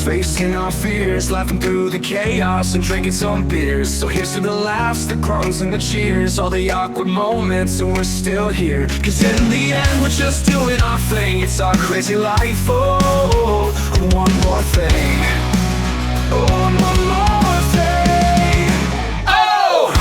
us, facing our fears, laughing through the chaos and drinking some beers. So here's to the laughs, the groans and the cheers, all the awkward moments, and we're still here. Cause in the end we're just doing our thing. It's our crazy life, oh, one more thing. Oh, one more thing. Oh!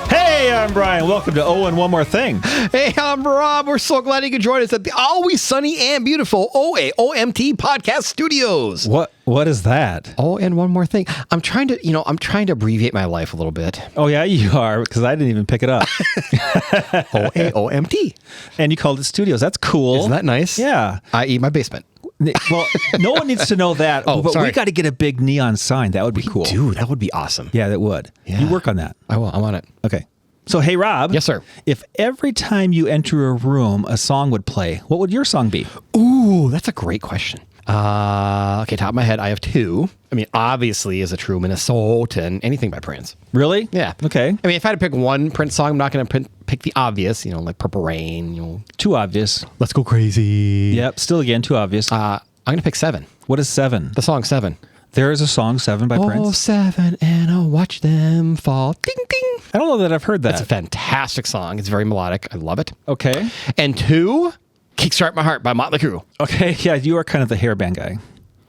Hey, I'm Brian. Welcome to Oh, and One More Thing. Hey, I'm Rob. We're so glad you could join us at the always sunny and beautiful OAOMT Podcast Studios. What is that? Oh, and one more thing. I'm trying to abbreviate my life a little bit. Oh, yeah, you are, because I didn't even pick it up. OAOMT. And you called it studios. That's cool. Isn't that nice? Yeah. I.e. my basement. Well, no one needs to know that. Oh, but sorry. we got to get a big neon sign. That would be cool. Dude, that would be awesome. Yeah, that would. Yeah. You work on that. I will. I'm on it. Okay. So, hey, Rob. Yes, sir. If every time you enter a room, a song would play, what would your song be? Ooh, that's a great question. Okay, top of my head, I have two. I mean, obviously, as a true Minnesotan, anything by Prince. Really? Yeah. Okay. I mean, if I had to pick one Prince song, I'm not going to pick the obvious, like Purple Rain, Too obvious. Let's Go Crazy. Yep. Still again, too obvious. I'm going to pick Seven. What is Seven? The song Seven. There is a song, Seven by Oh, Prince. seven, and I'll watch them fall. Ding, ding. I don't know that I've heard that. It's a fantastic song. It's very melodic. I love it. Okay. And two, Kickstart My Heart by Motley Crue. Okay. Yeah, you are kind of the hairband guy.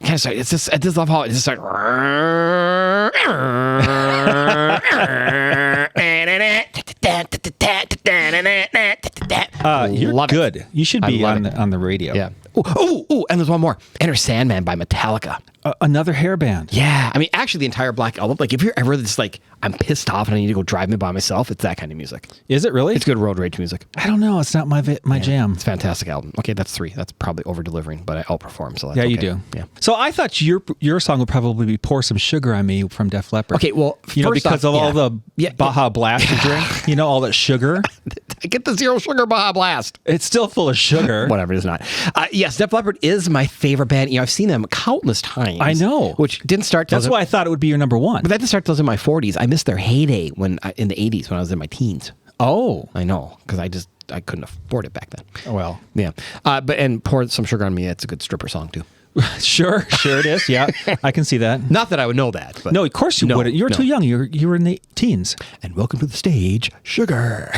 Kind of sorry. It's just, I just love how it's just like. You're Love good. it. You should I be love on it. on the radio. Yeah. Oh, and there's one more. Enter Sandman by Metallica. Another hairband. Yeah. I mean, actually, the entire Black Album, like, if you're ever just like, I'm pissed off and I need to go driving by myself, it's that kind of music. Is it really? It's good road rage music. I don't know. It's not my jam. It's a fantastic album. Okay, that's three. That's probably over-delivering, but I outperform, so that's Yeah, you okay. do. Yeah. So I thought your song would probably be "Pour Some Sugar on Me" from Def Leppard. Okay, well, first because off, of all the Yeah. Baja Blast you drink, all that sugar. I get the zero sugar Baja Blast. It's still full of sugar. Whatever, it is not. Yes, Def Leppard is my favorite band. I've seen them countless times. I know. Which didn't start till That's why I thought it would be your number one. But that didn't start till I was in my 40s. I missed their heyday in the 80s when I was in my teens. Oh, I know, because I couldn't afford it back then. well, Yeah. And Pour Some Sugar on Me, it's a good stripper song, too. sure it is. Yeah, I can see that. Not that I would know that. But No, of course you wouldn't. You were too young. You were in the teens. And welcome to the stage, Sugar.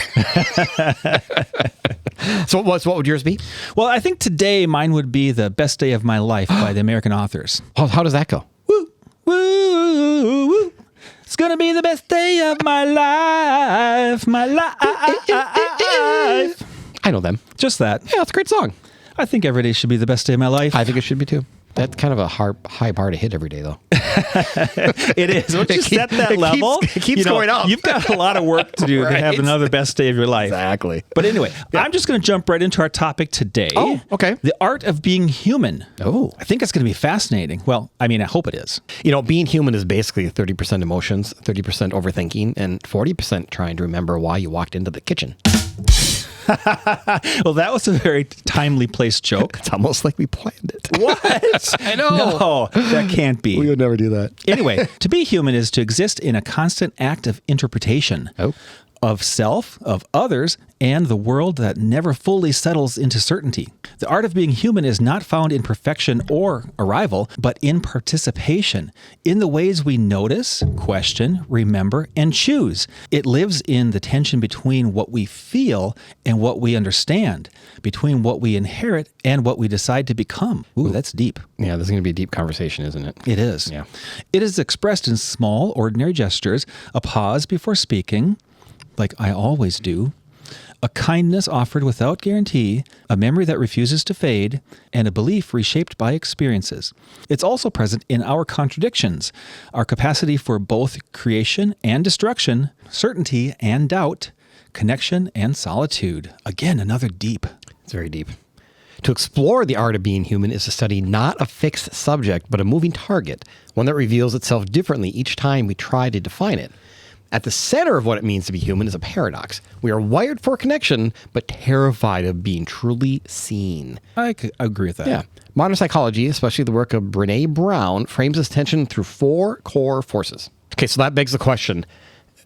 So what would yours be? Well, I think today mine would be "The Best Day of My Life" by the American Authors. How does that go? Woo, woo, woo. It's gonna be the best day of my life, my life. I know them. Just that. Yeah, it's a great song. I think every day should be the best day of my life. I think it should be too. That's kind of a high bar to hit every day, though. It is. Once you set that level, it keeps going up. You've got a lot of work to do to have Right. another best day of your life. Exactly. But anyway, I'm just going to jump right into our topic today. Oh, okay. The art of being human. Oh. I think it's going to be fascinating. Well, I mean, I hope it is. Being human is basically 30% emotions, 30% overthinking, and 40% trying to remember why you walked into the kitchen. Well, that was a very timely placed joke. It's almost like we planned it. What? I know. No, that can't be. We would never do that. Anyway, to be human is to exist in a constant act of interpretation. Oh. Of self, of others, and the world that never fully settles into certainty. The art of being human is not found in perfection or arrival, but in participation, in the ways we notice, question, remember, and choose. It lives in the tension between what we feel and what we understand, between what we inherit and what we decide to become. Ooh, that's deep. Yeah, this is going to be a deep conversation, isn't it? It is. Yeah. It is expressed in small, ordinary gestures, a pause before speaking, like I always do, a kindness offered without guarantee, a memory that refuses to fade, and a belief reshaped by experiences. It's also present in our contradictions, our capacity for both creation and destruction, certainty and doubt, connection and solitude. Again, another deep. It's very deep. To explore the art of being human is to study not a fixed subject, but a moving target, one that reveals itself differently each time we try to define it. At the center of what it means to be human is a paradox. We are wired for connection, but terrified of being truly seen. I agree with that. Yeah. Modern psychology, especially the work of Brené Brown, frames this tension through four core forces. Okay, so that begs the question,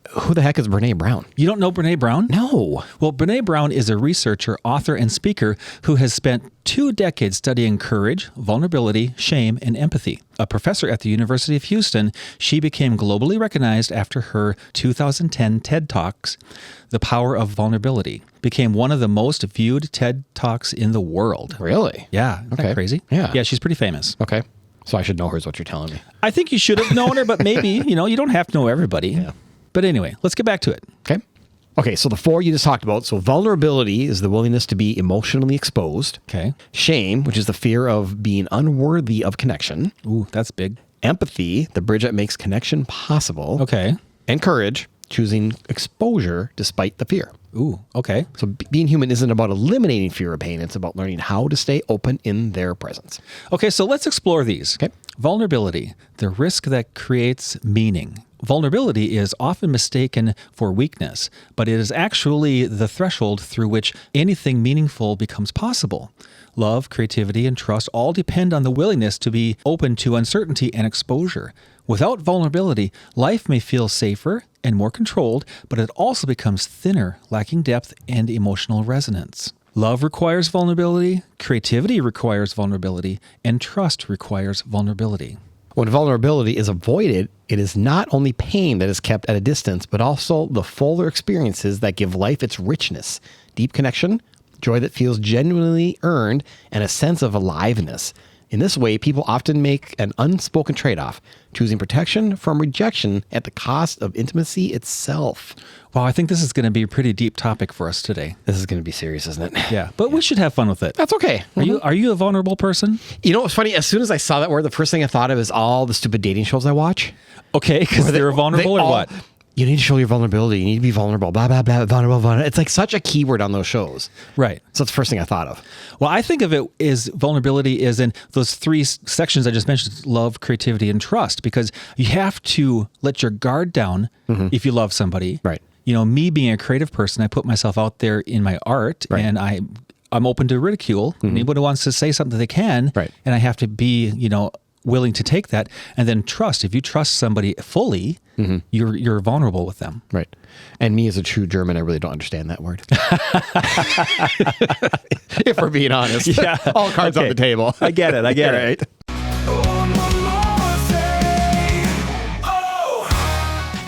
Who the heck is Brene Brown? You don't know Brene Brown? No. Well, Brene Brown is a researcher, author, and speaker who has spent 2 decades studying courage, vulnerability, shame, and empathy. A professor at the University of Houston, she became globally recognized after her 2010 TED Talks. The Power of Vulnerability became one of the most viewed TED Talks in the world. Really? Yeah. Isn't that crazy? Yeah. Yeah, she's pretty famous. Okay. So I should know her is what you're telling me. I think you should have known her, but maybe, you don't have to know everybody. Yeah. But anyway, let's get back to it. Okay. Okay, so the 4 you just talked about. So vulnerability is the willingness to be emotionally exposed. Okay. Shame, which is the fear of being unworthy of connection. Ooh, that's big. Empathy, the bridge that makes connection possible. Okay. And courage, choosing exposure despite the fear. Ooh, okay. So being human isn't about eliminating fear or pain. It's about learning how to stay open in their presence. Okay, so let's explore these. Okay. Vulnerability, the risk that creates meaning. Vulnerability is often mistaken for weakness, but it is actually the threshold through which anything meaningful becomes possible. Love, creativity, and trust all depend on the willingness to be open to uncertainty and exposure. Without vulnerability, life may feel safer and more controlled, but it also becomes thinner, lacking depth and emotional resonance. Love requires vulnerability, creativity requires vulnerability, and trust requires vulnerability. When vulnerability is avoided, it is not only pain that is kept at a distance, but also the fuller experiences that give life its richness, deep connection, joy that feels genuinely earned, and a sense of aliveness. In this way, people often make an unspoken trade-off, choosing protection from rejection at the cost of intimacy itself. Wow, I think this is going to be a pretty deep topic for us today. This is going to be serious, isn't it? Yeah, but we should have fun with it. That's okay. Are you a vulnerable person? You know what's funny? As soon as I saw that word, the first thing I thought of is all the stupid dating shows I watch. Okay, because they're vulnerable or what? You need to show your vulnerability. You need to be vulnerable. Blah, blah, blah, vulnerable. It's like such a keyword on those shows. Right. So that's the first thing I thought of. Well, I think of it as vulnerability is in those 3 sections I just mentioned, love, creativity, and trust, because you have to let your guard down if you love somebody. Right. Me being a creative person, I put myself out there in my art, and I'm open to ridicule. Anybody who wants to say something they can, and I have to be, willing to take that. And then trust. If you trust somebody fully, you're vulnerable with them. Right. And me as a true German, I really don't understand that word. If we're being honest. Yeah. All cards on the table. I get it. Right.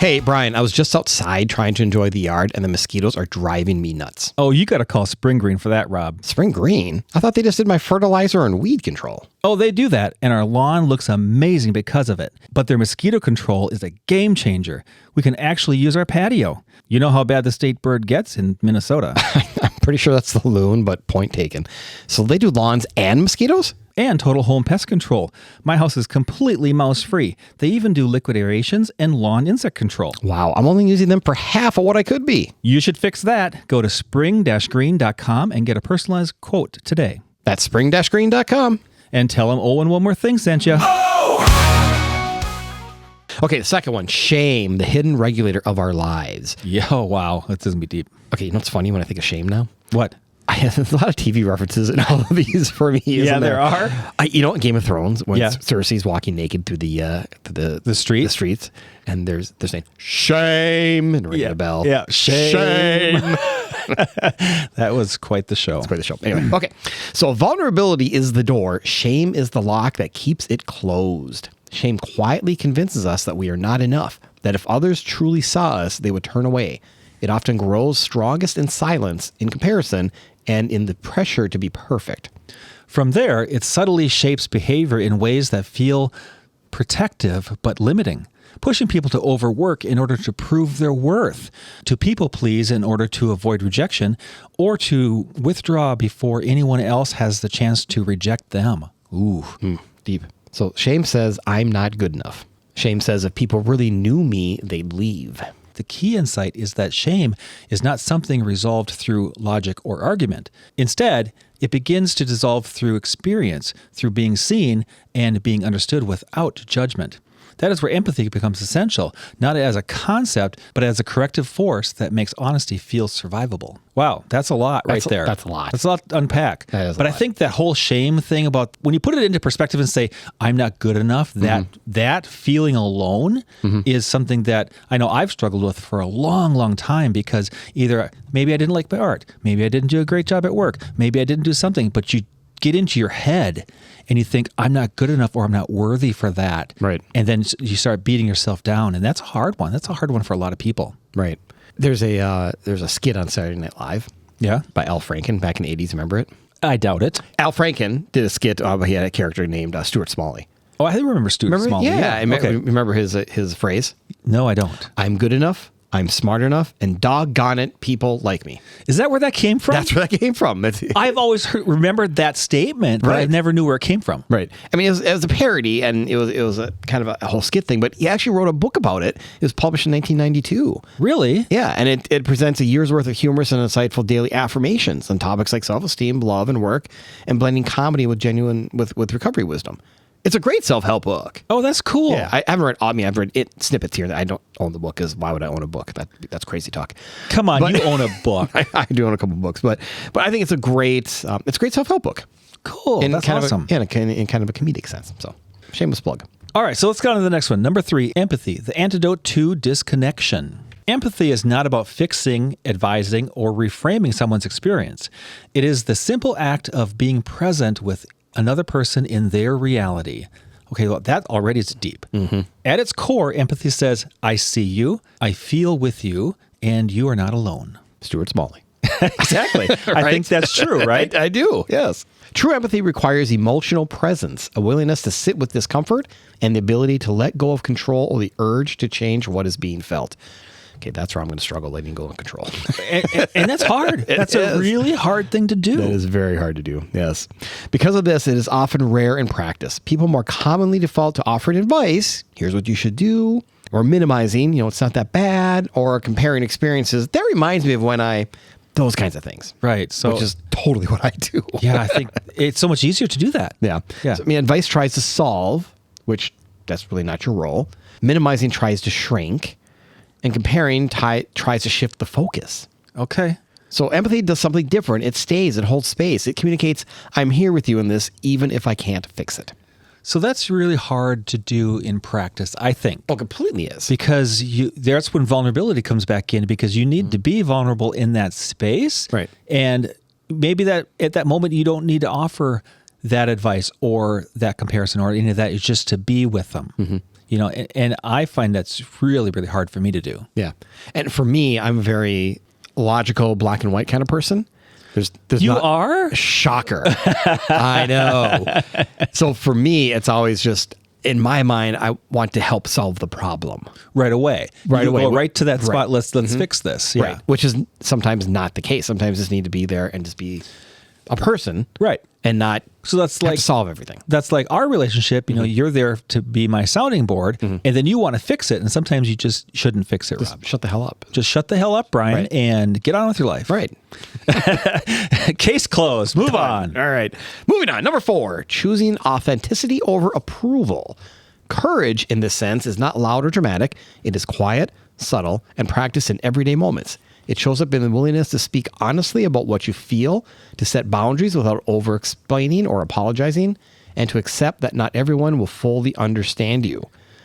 Hey, Brian, I was just outside trying to enjoy the yard, and the mosquitoes are driving me nuts. Oh, you got to call Spring Green for that, Rob. Spring Green? I thought they just did my fertilizer and weed control. Oh, they do that, and our lawn looks amazing because of it. But their mosquito control is a game changer. We can actually use our patio. You know how bad the state bird gets in Minnesota. I'm pretty sure that's the loon, but point taken. So they do lawns and mosquitoes? And total home pest control. My house is completely mouse-free. They even do liquid aerations and lawn insect control. Wow, I'm only using them for half of what I could be. You should fix that. Go to spring-green.com and get a personalized quote today. That's spring-green.com. And tell them Owen one more thing sent you. Okay, the second one, shame, the hidden regulator of our lives. Yeah, oh, wow. That doesn't be deep. Okay, you know what's funny when I think of shame now? What? There's a lot of TV references in all of these for me. Yeah, there are. Game of Thrones, when Cersei's walking naked through the streets, and they're saying shame and ringing a bell. Yeah, shame. That was quite the show. It's quite the show. Anyway, okay. So vulnerability is the door. Shame is the lock that keeps it closed. Shame quietly convinces us that we are not enough, that if others truly saw us, they would turn away. It often grows strongest in silence, in comparison, and in the pressure to be perfect. From there, it subtly shapes behavior in ways that feel protective but limiting, pushing people to overwork in order to prove their worth, to people please in order to avoid rejection, or to withdraw before anyone else has the chance to reject them. Ooh. Deep. So shame says, I'm not good enough. Shame says, if people really knew me, they'd leave. The key insight is that shame is not something resolved through logic or argument. Instead, it begins to dissolve through experience, through being seen and being understood without judgment. That is where empathy becomes essential, not as a concept, but as a corrective force that makes honesty feel survivable. Wow, that's a lot right there. That's a lot. That's a lot to unpack. That is a but I lot. think that whole shame thing about when you put it into perspective and say, I'm not good enough, that feeling alone is something that I know I've struggled with for a long, long time, because either maybe I didn't like my art, maybe I didn't do a great job at work, maybe I didn't do something, but you get into your head and you think, I'm not good enough or I'm not worthy for that. Right. And then you start beating yourself down. And that's a hard one. That's a hard one for a lot of people. Right. There's a skit on Saturday Night Live. Yeah. By Al Franken back in the 80s. Remember it? I doubt it. Al Franken did a skit. He had a character named Stuart Smalley. Oh, I remember Stuart Smalley. Yeah. Okay. Remember his phrase? No, I don't. I'm good enough. I'm smart enough, and doggone it, people like me. Is that where that came from? That's where that came from. I've always remembered that statement, but I Right. never knew where it came from. Right. I mean, it was a parody, and it was a kind of a whole skit thing. But he actually wrote a book about it. It was published in 1992. Really? Yeah, and it presents a year's worth of humorous and insightful daily affirmations on topics like self-esteem, love, and work, and blending comedy with genuine with recovery wisdom. It's a great self-help book. Oh, that's cool. Yeah, I haven't read. I've read snippets here. I don't own the book. Because why would I own a book? That's crazy talk. Come on, But- you own a book. I do own a couple books, but I think it's a great self-help book. Cool. That's kind awesome. Of in kind of a comedic sense. So shameless plug. All right, so let's go on to the next one. Number 3, empathy, the antidote to disconnection. Empathy is not about fixing, advising, or reframing someone's experience. It is the simple act of being present with another person in their reality. Okay, well, that already is deep. At its core, empathy says, I see you, I feel with you, and you are not alone. Stuart Smalley. Exactly. I think that's true, right? I do, yes. True empathy requires emotional presence, a willingness to sit with discomfort, and the ability to let go of control or the urge to change what is being felt. Okay, that's where I'm going to struggle letting go of control. and that's hard. That's a really hard thing to do. That is very hard to do, yes. Because of this, it is often rare in practice. People more commonly default to offering advice, here's what you should do, or minimizing, it's not that bad, or comparing experiences. That reminds me of those kinds of things. Right. So, which is totally what I do. yeah, I think it's so much easier to do that. Yeah. Yeah. So, advice tries to solve, which that's really not your role. Minimizing tries to shrink. And comparing tries to shift the focus. Okay. So empathy does something different. It stays, it holds space. It communicates, I'm here with you in this, even if I can't fix it. So that's really hard to do in practice, I think. Oh, completely is. Because that's when vulnerability comes back in, because you need to be vulnerable in that space. Right. And maybe that at that moment you don't need to offer that advice or that comparison or any of that. It's just to be with them. And I find that's really, really hard for me to do. Yeah. And for me, I'm a very logical, black and white kind of person. There's You not- are? Shocker. I know. So for me, it's always just, in my mind, I want to help solve the problem. Right away. Right You away. Go right to that Right. spot. Let's fix this. Yeah. Right. Which is sometimes not the case. Sometimes just need to be there and just be a person. Right. And not So that's have like to solve everything. That's like our relationship. You're there to be my sounding board, and then you want to fix it, and sometimes you just shouldn't fix it, Rob. Shut the hell up. Just shut the hell up, Brian, Right. and get on with your life. Right. Case closed. Move on. All right. Moving on. Number 4, choosing authenticity over approval. Courage, in this sense, is not loud or dramatic. It is quiet, subtle, and practiced in everyday moments. It shows up in the willingness to speak honestly about what you feel, to set boundaries without over-explaining or apologizing, and to accept that not everyone will fully understand you.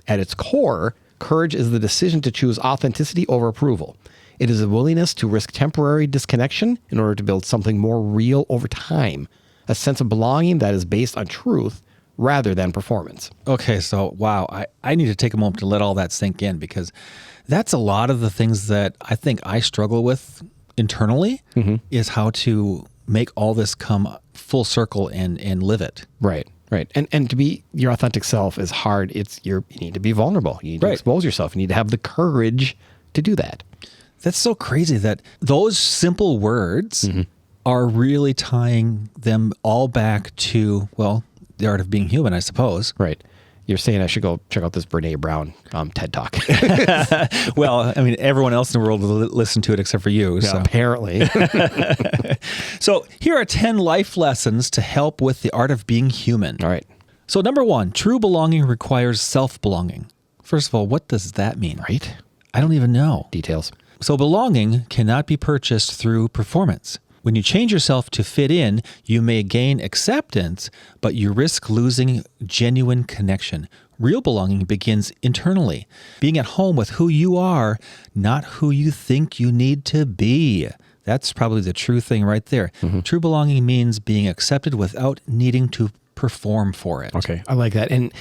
At its core, courage is the decision to choose authenticity over approval. It is a willingness to risk temporary disconnection in order to build something more real over time, a sense of belonging that is based on truth rather than performance. Okay, so wow, I need to take a moment to let all that sink in, because that's a lot of the things that I think I struggle with internally, is how to make all this come full circle and live it. Right. Right. And to be your authentic self is hard. You need to be vulnerable. You need to Right. expose yourself. You need to have the courage to do that. That's so crazy that those simple words are really tying them all back to, well, the art of being human, I suppose. Right. You're saying I should go check out this Brene Brown TED Talk. Well, I mean, everyone else in the world will listen to it except for you. So. Apparently. So here are 10 life lessons to help with the art of being human. All right. So number 1, true belonging requires self-belonging. First of all, what does that mean? Right? I don't even know. Details. So belonging cannot be purchased through performance. When you change yourself to fit in, you may gain acceptance, but you risk losing genuine connection. Real belonging begins internally, being at home with who you are, not who you think you need to be. That's probably the true thing right there. True belonging means being accepted without needing to perform for it. Okay, I like that. And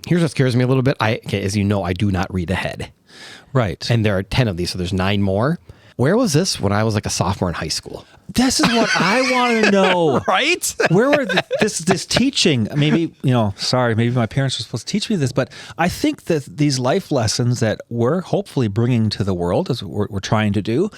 here's what scares me a little bit. As you know, I do not read ahead. Right. And there are 10 of these, so there's 9 more. Where was this when I was like a sophomore in high school? This is what I want to know. Right? Where were this teaching? Maybe, maybe my parents were supposed to teach me this, but I think that these life lessons that we're hopefully bringing to the world, as we're trying to do,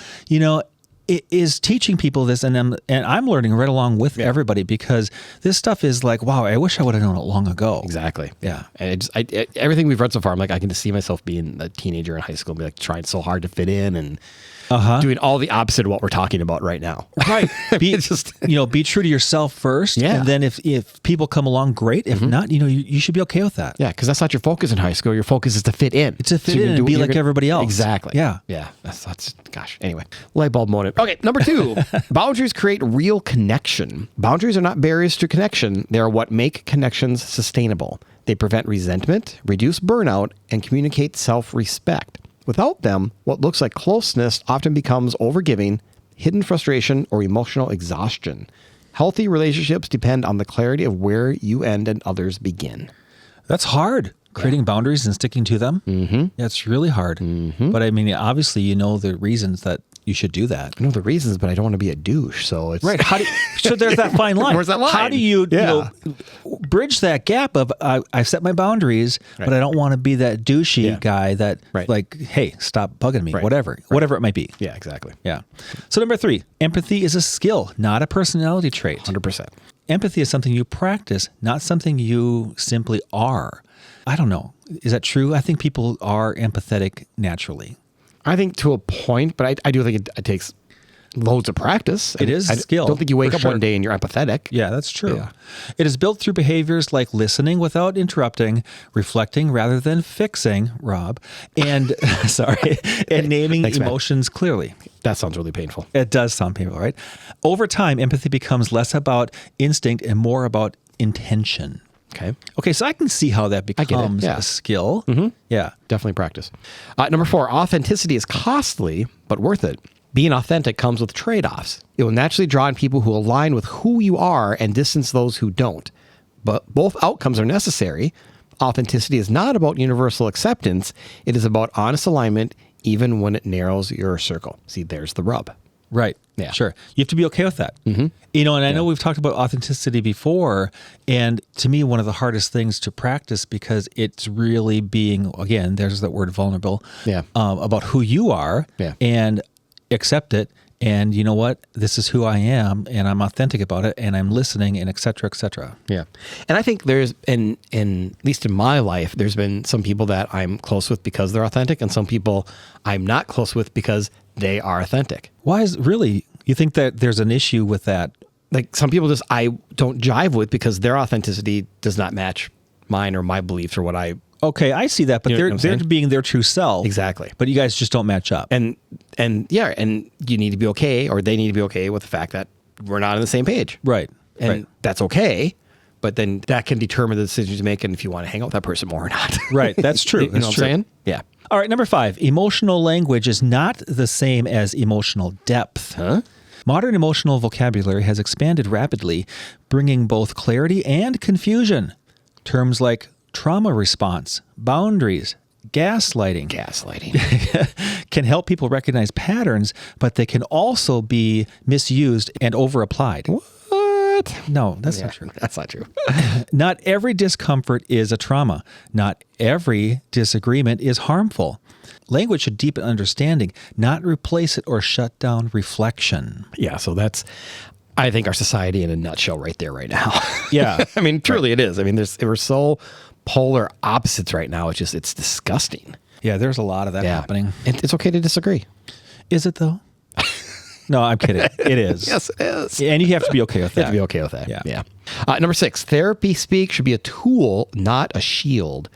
it is teaching people this, and I'm learning right along with everybody, because this stuff is like, wow, I wish I would have known it long ago. Exactly. Yeah. And everything we've read so far, I'm like, I can just see myself being a teenager in high school and be like trying so hard to fit in and doing all the opposite of what we're talking about right now. Right. Be true to yourself first. Yeah. And then if people come along, great. If not, you should be okay with that. Yeah, because that's not your focus in high school. Your focus is to fit in. It's to fit in and be like everybody else. Exactly. Yeah. Yeah. That's gosh. Anyway, light bulb moment. Okay, number 2. Boundaries create real connection. Boundaries are not barriers to connection. They are what make connections sustainable. They prevent resentment, reduce burnout, and communicate self-respect. Without them, what looks like closeness often becomes overgiving, hidden frustration, or emotional exhaustion. Healthy relationships depend on the clarity of where you end and others begin. That's hard. Creating boundaries and sticking to them. Yeah, it's really hard. But I mean, obviously, the reasons that you should do that. I know the reasons, but I don't want to be a douche. So it's right. So there's that fine line. Where's that line? How do you, bridge that gap of I set my boundaries, but I don't want to be that douchey guy that like, hey, stop bugging me, whatever it might be. Yeah, exactly. Yeah. So number 3, empathy is a skill, not a personality trait. 100%. Empathy is something you practice, not something you simply are. I don't know. Is that true? I think people are empathetic naturally. I think to a point, but I do think it takes loads of practice. It is a skill. I don't think you wake up one day and you're empathetic. Yeah, that's true. It is built through behaviors like listening without interrupting, reflecting rather than fixing, Rob, and and naming emotions clearly. That sounds really painful. It does sound painful, right? Over time, empathy becomes less about instinct and more about intention. Okay, so I can see how that becomes a skill. Yeah. Definitely practice. Number 4, authenticity is costly, but worth it. Being authentic comes with trade-offs. It will naturally draw in people who align with who you are and distance those who don't. But both outcomes are necessary. Authenticity is not about universal acceptance. It is about honest alignment, even when it narrows your circle. See, there's the rub. Right. Yeah. Sure. You have to be okay with that. And I know we've talked about authenticity before, and to me, one of the hardest things to practice, because it's really being, again, there's that word vulnerable, about who you are and accept it. And you know what? This is who I am, and I'm authentic about it, and I'm listening, and et cetera, et cetera. Yeah. And I think there's, at least in my life, there's been some people that I'm close with because they're authentic, and some people I'm not close with because they are authentic. Why is really, you think that there's an issue with that? Like some people I don't jive with because their authenticity does not match mine or my beliefs or what I... Okay, I see that, but they're being their true self. Exactly. But you guys just don't match up. And you need to be okay, or they need to be okay with the fact that we're not on the same page. Right. And that's okay, but then that can determine the decisions you make and if you want to hang out with that person more or not. Right, that's true. You know what I'm saying? Yeah. All right, number 5, emotional language is not the same as emotional depth. Huh? Modern emotional vocabulary has expanded rapidly, bringing both clarity and confusion. Terms like trauma response, boundaries, gaslighting can help people recognize patterns, but they can also be misused and over-applied. What? No, that's not true. That's not true. Not every discomfort is a trauma. Not every disagreement is harmful. Language should deepen understanding, not replace it or shut down reflection. Yeah, so that's, I think, our society in a nutshell right there right now. Yeah. I mean, truly it is. I mean, we're so polar opposites right now. It's disgusting. Yeah, there's a lot of that happening. It's okay to disagree. Is it though? No, I'm kidding. It is. Yes, it is. And you have to be okay with that. You have to be okay with that. Yeah. Number 6, therapy speak should be a tool, not a shield.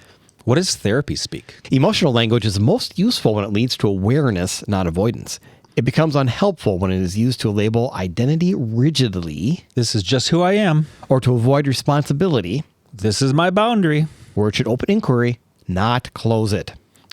What does therapy speak? Emotional language is most useful when it leads to awareness, not avoidance. It becomes unhelpful when it is used to label identity rigidly. This is just who I am. Or to avoid responsibility. This is my boundary. Where it should open inquiry, not close it.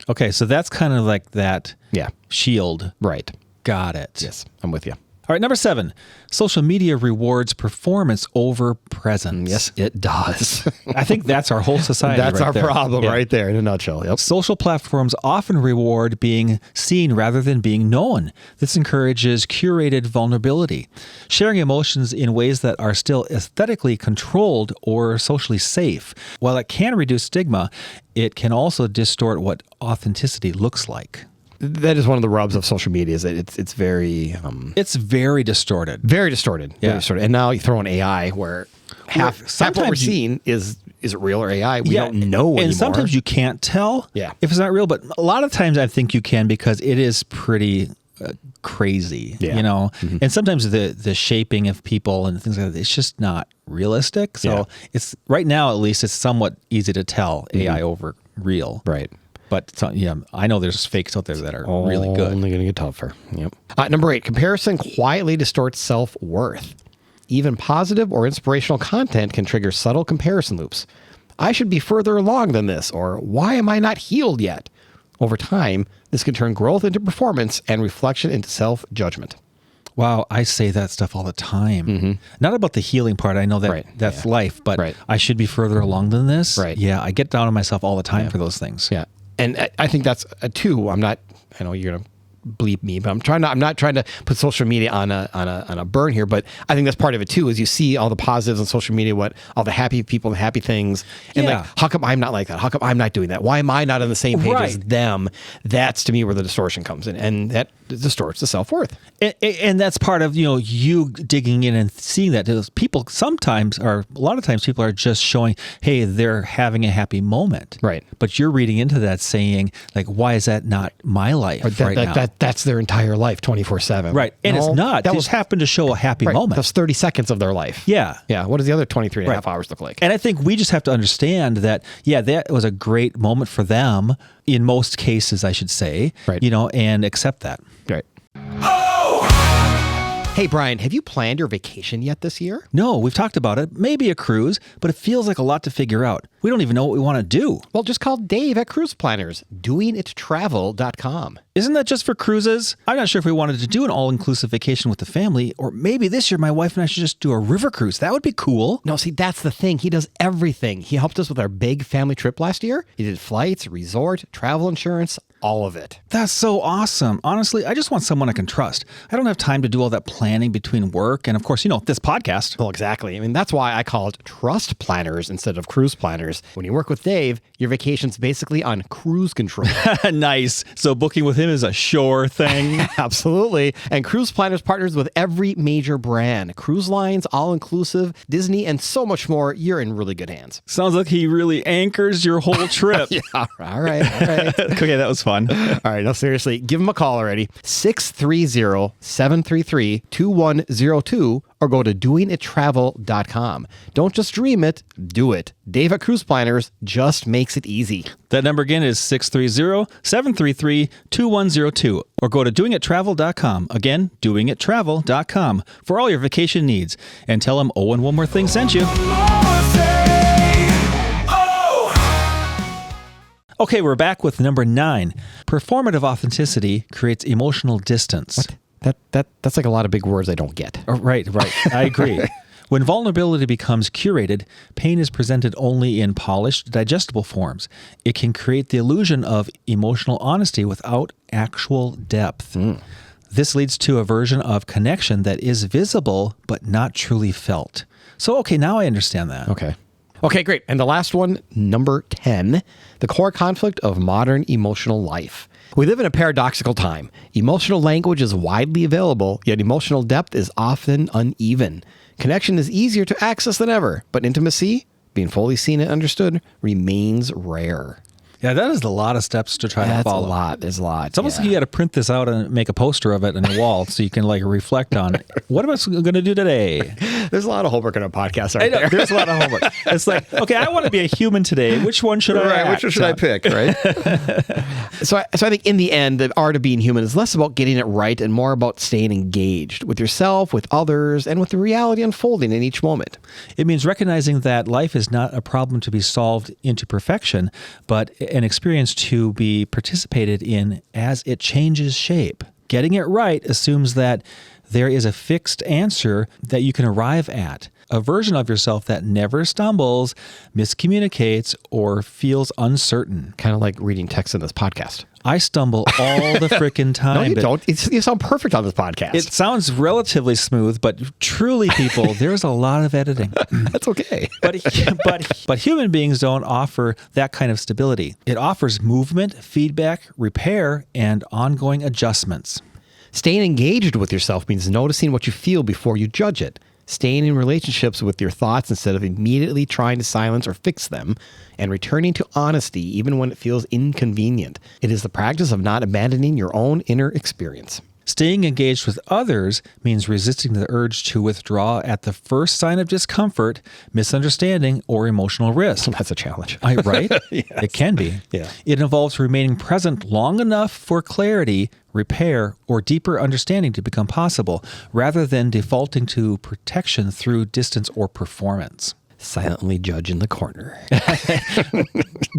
Okay, so that's kind of like that Yeah. shield. Right. Got it. Yes, I'm with you. All right, number 7. Social media rewards performance over presence. Yes, it does. I think that's our whole society. That's right our there. problem Yeah. right there in a nutshell. Yep. Social platforms often reward being seen rather than being known. This encourages curated vulnerability, sharing emotions in ways that are still aesthetically controlled or socially safe. While it can reduce stigma, it can also distort what authenticity looks like. That is one of the rubs of social media is that it's very It's very distorted. very distorted. Yeah. Very distorted. And now you throw in AI where half what we're sometimes you- seeing is it real or AI? We don't know anymore. And sometimes you can't tell Yeah. if it's not real, but a lot of times I think you can because it is pretty crazy, Yeah. you know? And sometimes the shaping of people and things like that, it's just not realistic. So Yeah. it's right now, at least it's somewhat easy to tell AI over real. Right. But yeah, I know there's fakes out there that are really good. Only going to get tougher. Yep. Number 8, comparison quietly distorts self-worth. Even positive or inspirational content can trigger subtle comparison loops. I should be further along than this, or why am I not healed yet? Over time, this can turn growth into performance and reflection into self-judgment. Wow, I say that stuff all the time. Not about the healing part. I know that Right, that's yeah. life, but Right. I should be further along than this. Right. Yeah, I get down on myself all the time for those things. Yeah. And I think that's a 2. I know you're going to bleep me, but I'm not trying to put social media on a burn here, but I think that's part of it too, is you see all the positives on social media, what all the happy people and happy things. And Yeah. like, how come I'm not like that? How come I'm not doing that? Why am I not on the same page as Right. them? That's to me where the distortion comes in. And that distorts the self-worth. And that's part of, you digging in and seeing that. Those people sometimes are, a lot of times people are just showing, hey, they're having a happy moment. Right. But you're reading into that saying, like, why is that not my life right now? That's their entire life 24/7. Right. And No, it's not. That They was just happen to show a happy right. moment. That's 30 seconds of their life. Yeah. Yeah. What does the other 23 and a half Right. hours look like? And I think we just have to understand that, yeah, that was a great moment for them in most cases, I should say, Right. and accept that. Right. Hey, Brian, have you planned your vacation yet this year? No, we've talked about it. Maybe a cruise, but it feels like a lot to figure out. We don't even know what we want to do. Well, just call Dave at Cruise Planners, doingittravel.com. Isn't that just for cruises? I'm not sure if we wanted to do an all-inclusive vacation with the family, or maybe this year my wife and I should just do a river cruise. That would be cool. No, see, that's the thing. He does everything. He helped us with our big family trip last year. He did flights, resort, travel insurance, all of it. That's so awesome. Honestly, I just want someone I can trust. I don't have time to do all that planning between work and, of course, this podcast. Well, exactly. I mean, that's why I call it Trust Planners instead of Cruise Planners. When you work with Dave, your vacation's basically on cruise control. Nice. So booking with him is a sure thing. Absolutely. And Cruise Planners partners with every major brand. Cruise lines, all-inclusive, Disney, and so much more. You're in really good hands. Sounds like he really anchors your whole trip. Yeah, all right. Okay, that was fun. All right, no, seriously, give him a call already. 630-733-2102 or go to doingittravel.com. Don't just dream it, do it. Dave at Cruise Planners just makes it easy. That number again is 630-733-2102 or go to doingittravel.com. Again, doingittravel.com for all your vacation needs. And tell him Owen One More Thing sent you. Okay, we're back with number 9. Performative authenticity creates emotional distance. That's like a lot of big words I don't get. Oh, right. I agree. When vulnerability becomes curated, pain is presented only in polished, digestible forms. It can create the illusion of emotional honesty without actual depth. This leads to a version of connection that is visible but not truly felt. So, okay, now I understand that. Okay, great. And the last one, number 10, the core conflict of modern emotional life. We live in a paradoxical time. Emotional language is widely available, yet emotional depth is often uneven. Connection is easier to access than ever, but intimacy, being fully seen and understood, remains rare. Yeah, that is a lot of steps to try to follow. That's a lot. There's a lot. It's almost like you got to print this out and make a poster of it on your wall so you can reflect on it. What am I going to do today? There's a lot of homework on a podcast, aren't there? There's a lot of homework. It's like, okay, I want to be a human today. Which one should I act? Which one should I pick, right? So I think in the end, the art of being human is less about getting it right and more about staying engaged with yourself, with others, and with the reality unfolding in each moment. It means recognizing that life is not a problem to be solved into perfection, but an experience to be participated in as it changes shape. Getting it right assumes that there is a fixed answer that you can arrive at, a version of yourself that never stumbles, miscommunicates, or feels uncertain. Kind of like reading text in this podcast. I stumble all the frickin' time. No, you don't. You sound perfect on this podcast. It sounds relatively smooth, but truly, people, there's a lot of editing. That's okay. But human beings don't offer that kind of stability. It offers movement, feedback, repair, and ongoing adjustments. Staying engaged with yourself means noticing what you feel before you judge it. Staying in relationships with your thoughts instead of immediately trying to silence or fix them, and returning to honesty even when it feels inconvenient. It is the practice of not abandoning your own inner experience. Staying engaged with others means resisting the urge to withdraw at the first sign of discomfort, misunderstanding, or emotional risk. That's a challenge. Right? Yes. It can be. Yeah. It involves remaining present long enough for clarity, repair, or deeper understanding to become possible, rather than defaulting to protection through distance or performance. Silently judge in the corner.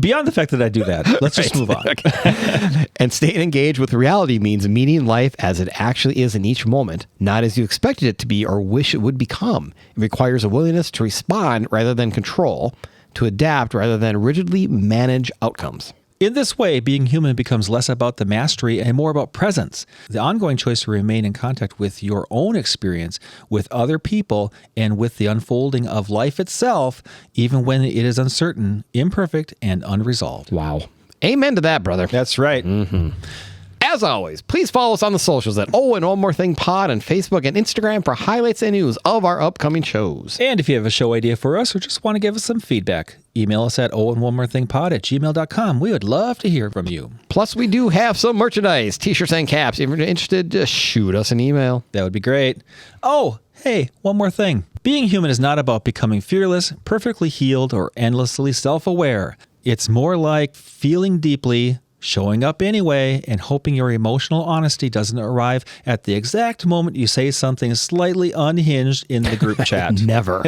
Beyond the fact that I do that, let's just move on. Okay. And staying engaged with reality means meeting life as it actually is in each moment, not as you expected it to be or wish it would become. It requires a willingness to respond rather than control, to adapt rather than rigidly manage outcomes. In this way, being human becomes less about the mastery and more about presence. The ongoing choice to remain in contact with your own experience, with other people, and with the unfolding of life itself, even when it is uncertain, imperfect, and unresolved. Wow. Amen to that, brother. That's right. Mm-hmm. As always, please follow us on the socials at Oh and One More Thing Pod on Facebook and Instagram for highlights and news of our upcoming shows. And if you have a show idea for us or just want to give us some feedback, email us at ohandOneMoreThingPod@gmail.com. We would love to hear from you. Plus, we do have some merchandise, t-shirts and caps. If you're interested, just shoot us an email. That would be great. Oh, hey, one more thing. Being human is not about becoming fearless, perfectly healed, or endlessly self-aware. It's more like feeling deeply, showing up anyway, and hoping your emotional honesty doesn't arrive at the exact moment you say something slightly unhinged in the group chat. Never.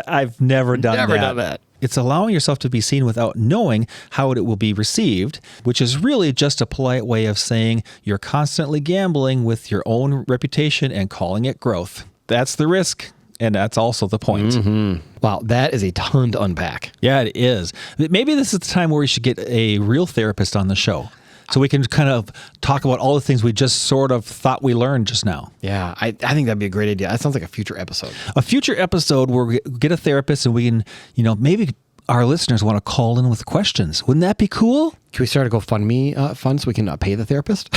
I've never done that. Never done that. It's allowing yourself to be seen without knowing how it will be received, which is really just a polite way of saying you're constantly gambling with your own reputation and calling it growth. That's the risk. And that's also the point. Mm-hmm. Wow, that is a ton to unpack. Yeah, it is. Maybe this is the time where we should get a real therapist on the show so we can kind of talk about all the things we just sort of thought we learned just now. Yeah, I think that'd be a great idea. That sounds like a future episode. A future episode where we get a therapist and we can, maybe our listeners want to call in with questions. Wouldn't that be cool? Can we start a GoFundMe fund so we can pay the therapist?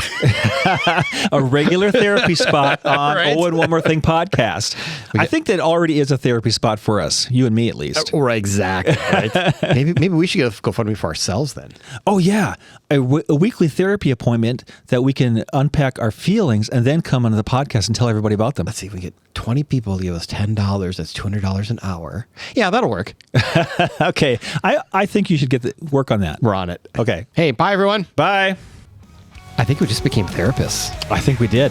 A regular therapy spot on Right. Oh and One More Thing podcast. I think that already is a therapy spot for us, you and me at least. Right, exactly. Right. maybe we should get a GoFundMe for ourselves then. Oh, yeah. A weekly therapy appointment that we can unpack our feelings and then come onto the podcast and tell everybody about them. Let's see if we get 20 people to give us $10. That's $200 an hour. Yeah, that'll work. Okay. I think you should get work on that. We're on it. Okay. Hey, bye, everyone. Bye. I think we just became therapists. I think we did.